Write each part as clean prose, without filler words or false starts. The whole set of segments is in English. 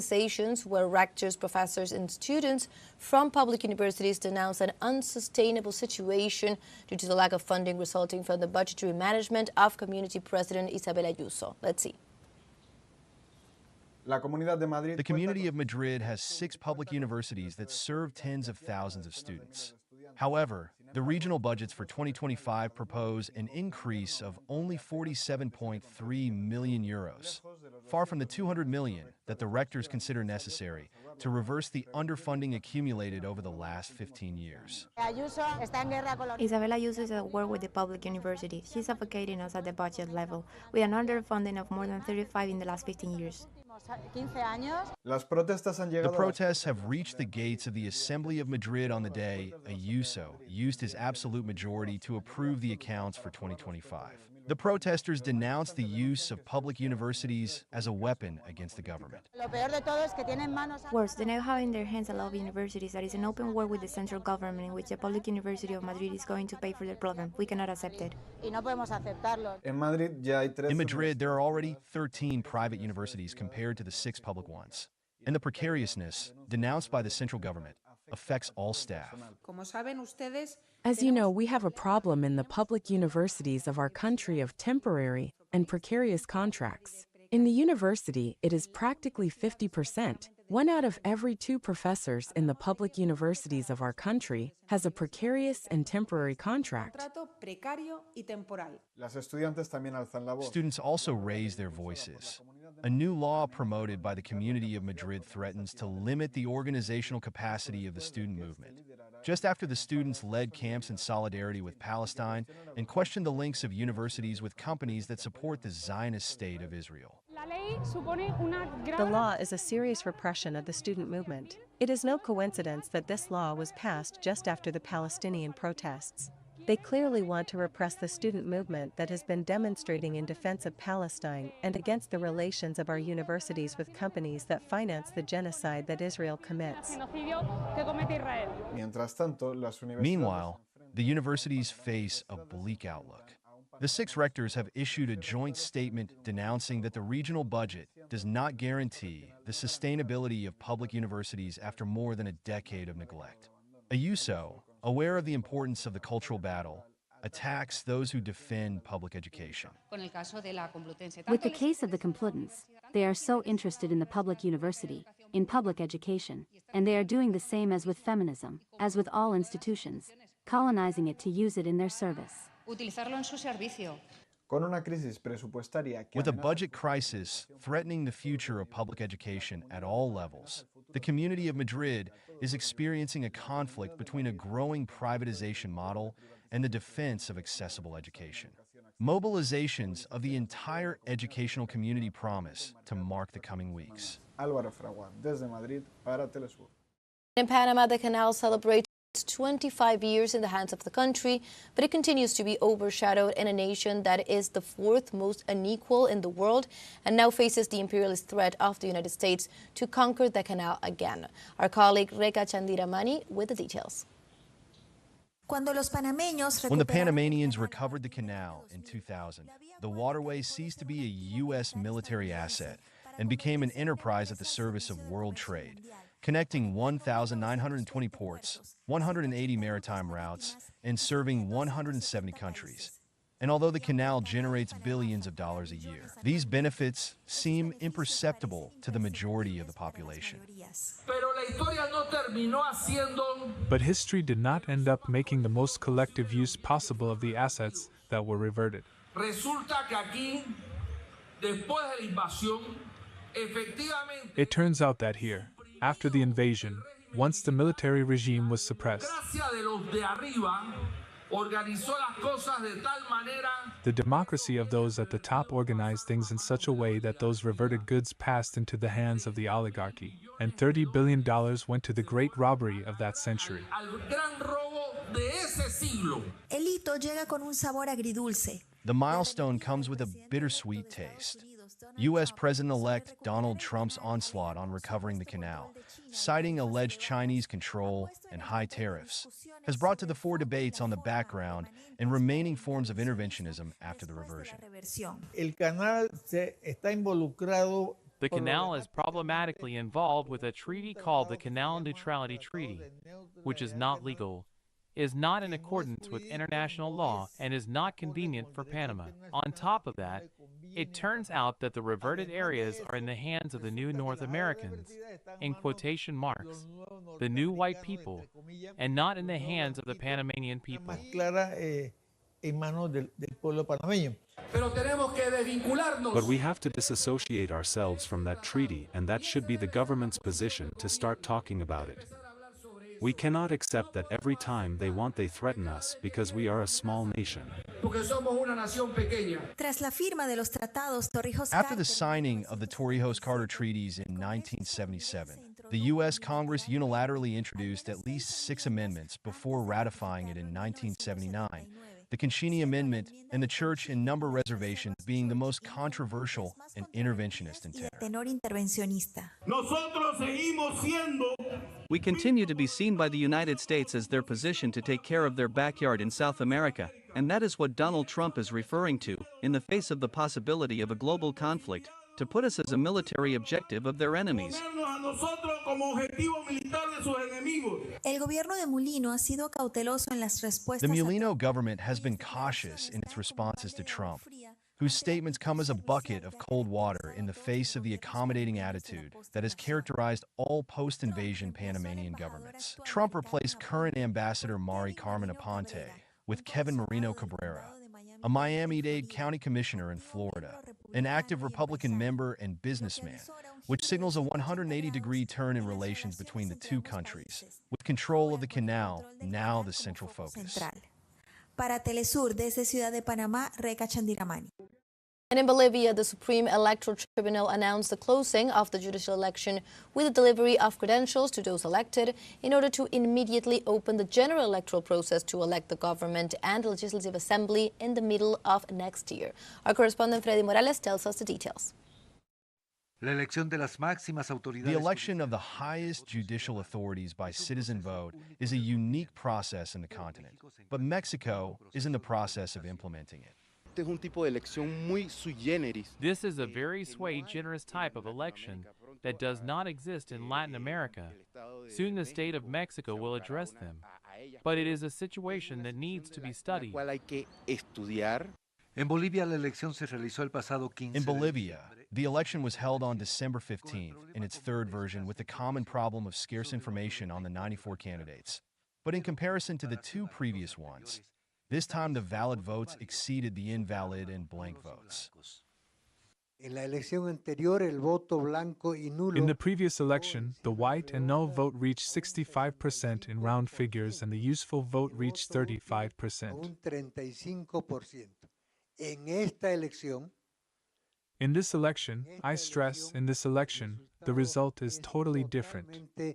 Organizations where rectors, professors, and students from public universities denounce an unsustainable situation due to the lack of funding resulting from the budgetary management of Community President Isabel Ayuso. Let's see. The Community of Madrid has 6 public universities that serve tens of thousands of students. However, the regional budgets for 2025 propose an increase of only 47.3 million euros, far from the 200 million that the rectors consider necessary to reverse the underfunding accumulated over the last 15 years. Isabel Ayuso is at war with the public university. She's suffocating us at the budget level, with an underfunding of more than 35 in the last 15 years. The protests have reached the gates of the Assembly of Madrid on the day Ayuso used his absolute majority to approve the accounts for 2025. The protesters denounced the use of public universities as a weapon against the government. Worse, they now have in their hands a lot of universities that is an open war with the central government, in which the Public University of Madrid is going to pay for their problem. We cannot accept it. In Madrid, there are already 13 private universities compared to the 6 public ones. And the precariousness, denounced by the central government, affects all staff. As you know, we have a problem in the public universities of our country of temporary and precarious contracts. In the university, it is practically 50%. 1 out of every 2 professors in the public universities of our country has a precarious and temporary contract. Students also raise their voices. A new law promoted by the Community of Madrid threatens to limit the organizational capacity of the student movement. Just after the students led camps in solidarity with Palestine and questioned the links of universities with companies that support the Zionist state of Israel. The law is a serious repression of the student movement. It is no coincidence that this law was passed just after the Palestinian protests. They clearly want to repress the student movement that has been demonstrating in defense of Palestine and against the relations of our universities with companies that finance the genocide that Israel commits. Meanwhile, the universities face a bleak outlook. The 6 rectors have issued a joint statement denouncing that the regional budget does not guarantee the sustainability of public universities after more than a decade of neglect. Ayuso, aware of the importance of the cultural battle, attacks those who defend public education. With the case of the Complutense, they are so interested in the public university, in public education, and they are doing the same as with feminism, as with all institutions, colonizing it to use it in their service. With a budget crisis threatening the future of public education at all levels, the Community of Madrid is experiencing a conflict between a growing privatization model and the defense of accessible education. Mobilizations of the entire educational community promise to mark the coming weeks. In Panama, the canal celebrates 25 years in the hands of the country, but it continues to be overshadowed in a nation that is the 4th most unequal in the world and now faces the imperialist threat of the United States to conquer the canal again. Our colleague Reka Chandiramani with the details. When the Panamanians recovered the canal in 2000, the waterway ceased to be a U.S. military asset and became an enterprise at the service of world trade, connecting 1,920 ports, 180 maritime routes, and serving 170 countries. And although the canal generates billions of dollars a year, these benefits seem imperceptible to the majority of the population. But history did not end up making the most collective use possible of the assets that were reverted. It turns out that here, after the invasion, once the military regime was suppressed, the democracy of those at the top organized things in such a way that those reverted goods passed into the hands of the oligarchy, and $30 billion went to the great robbery of that century. The milestone comes with a bittersweet taste. U.S. President-elect Donald Trump's onslaught on recovering the canal, citing alleged Chinese control and high tariffs, has brought to the fore debates on the background and remaining forms of interventionism after the reversion. El canal está involucrado The canal is problematically involved with a treaty called the Canal Neutrality Treaty, which is not legal, is not in accordance with international law, and is not convenient for Panama. On top of that, it turns out that the reverted areas are in the hands of the new North Americans, in quotation marks, the new white people, and not in the hands of the Panamanian people. But we have to disassociate ourselves from that treaty, and that should be the government's position to start talking about it. We cannot accept that every time they want they threaten us because we are a small nation. After the signing of the Torrijos-Carter treaties in 1977, the U.S. Congress unilaterally introduced at least 6 amendments before ratifying it in 1979, the Concini Amendment and the Church and Number Reservations being the most controversial and interventionist in tenor. We continue to be seen by the United States as their position to take care of their backyard in South America, and that is what Donald Trump is referring to, in the face of the possibility of a global conflict, to put us as a military objective of their enemies. The Mulino government has been cautious in its responses to Trump, whose statements come as a bucket of cold water in the face of the accommodating attitude that has characterized all post-invasion Panamanian governments. Trump replaced current Ambassador Mari Carmen Aponte with Kevin Marino Cabrera, a Miami-Dade County Commissioner in Florida, an active Republican member and businessman, which signals a 180-degree turn in relations between the two countries, with control of the canal now the central focus. Para teleSUR, desde Ciudad de Panamá, Reca Chandiramani. And in Bolivia, the Supreme Electoral Tribunal announced the closing of the judicial election with the delivery of credentials to those elected in order to immediately open the general electoral process to elect the government and the Legislative Assembly in the middle of next year. Our correspondent Freddy Morales tells us the details. The election of the highest judicial authorities by citizen vote is a unique process in the continent, but Mexico is in the process of implementing it. This is a very sui generis type of election that does not exist in Latin America. Soon the state of Mexico will address them, but it is a situation that needs to be studied. In Bolivia, the election was held on December 15th in its third version with the common problem of scarce information on the 94 candidates. But in comparison to the 2 previous ones, this time the valid votes exceeded the invalid and blank votes. In the previous election, the white and null vote reached 65% in round figures and the useful vote reached 35%. In this election, I stress, in this election, the result is totally different. The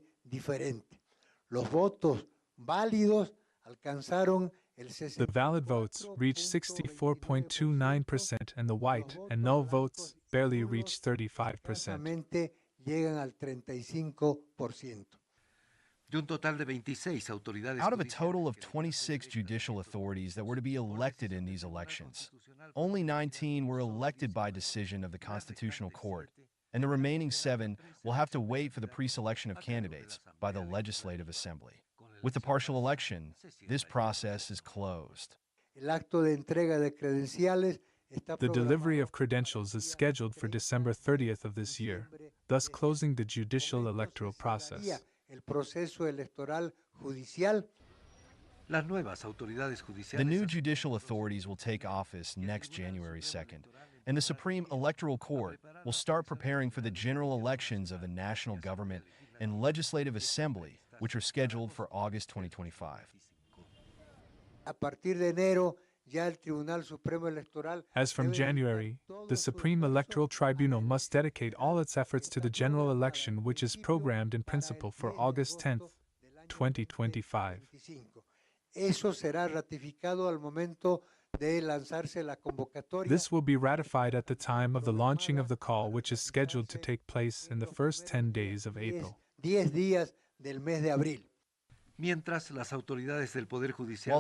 valid votes reached 64.29% and the white and null votes barely reached 35%. Out of a total of 26 judicial authorities that were to be elected in these elections, only 19 were elected by decision of the Constitutional Court, and the remaining 7 will have to wait for the pre-selection of candidates by the Legislative Assembly. With the partial election, this process is closed. The delivery of credentials is scheduled for December 30th of this year, thus closing the judicial electoral process. The new judicial authorities will take office next January 2nd, and the Supreme Electoral Court will start preparing for the general elections of the national government and Legislative Assembly, which are scheduled for August 2025. As from January, the Supreme Electoral Tribunal must dedicate all its efforts to the general election, which is programmed in principle for August 10th, 2025. This will be ratified at the time of the launching of the call, which is scheduled to take place in the first 10 days of April. While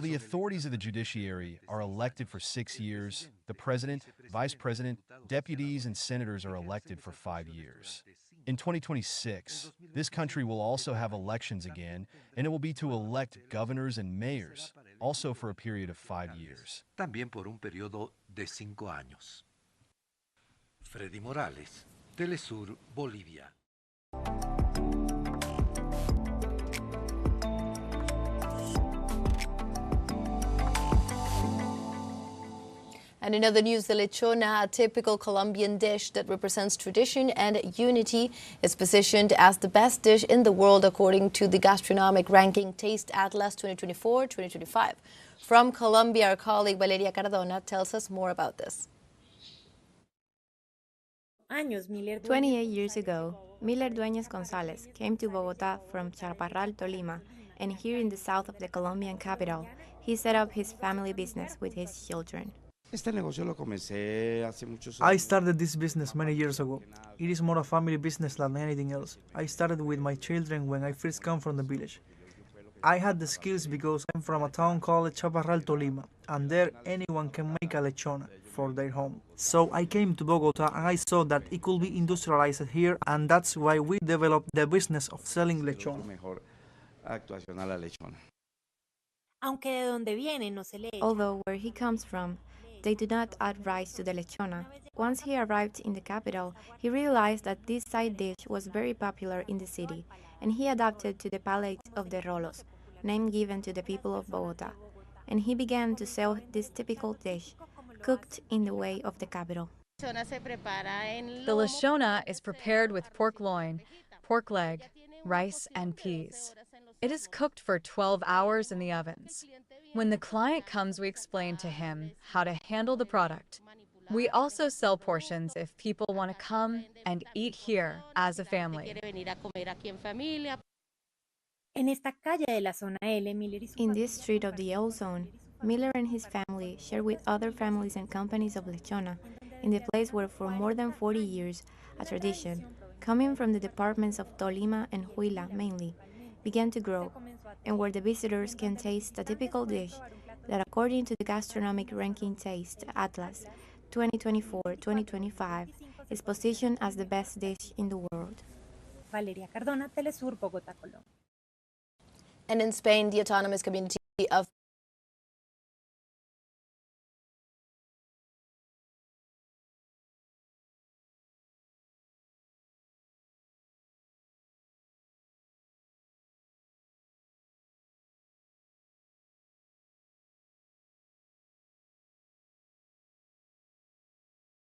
the authorities of the judiciary are elected for 6 years, the president, vice president, deputies, and senators are elected for 5 years. In 2026, this country will also have elections again, and it will be to elect governors and mayors, also for a period of 5 years. También por un periodo de 5 años. Freddy Morales, teleSUR, Bolivia. And in other news, the lechona, a typical Colombian dish that represents tradition and unity, is positioned as the best dish in the world according to the gastronomic ranking Taste Atlas 2024-2025. From Colombia, our colleague Valeria Cardona tells us more about this. 28 years ago, Miller Dueñas González came to Bogotá from Chaparral, Tolima, and here in the south of the Colombian capital, he set up his family business with his children. I started this business many years ago. It is more a family business than anything else. I started with my children when I first come from the village. I had the skills because I'm from a town called Chaparral, Tolima, and there anyone can make a lechona for their home. So I came to Bogota and I saw that it could be industrialized here, and that's why we developed the business of selling lechona. Although where he comes from, they do not add rice to the lechona. Once he arrived in the capital, he realized that this side dish was very popular in the city, and he adapted to the palate of the rolos, name given to the people of Bogota, and he began to sell this typical dish, cooked in the way of the capital. The lechona is prepared with pork loin, pork leg, rice, and peas. It is cooked for 12 hours in the ovens. When the client comes, we explain to him how to handle the product. We also sell portions if people want to come and eat here as a family. In this street of the L Zone, Miller and his family share with other families and companies of lechona in the place where for more than 40 years a tradition, coming from the departments of Tolima and Huila mainly, began to grow, and where the visitors can taste a typical dish that, according to the gastronomic ranking Taste Atlas 2024-2025, is positioned as the best dish in the world. Valeria Cardona, teleSUR, Bogotá, Colombia. And in Spain, the autonomous community of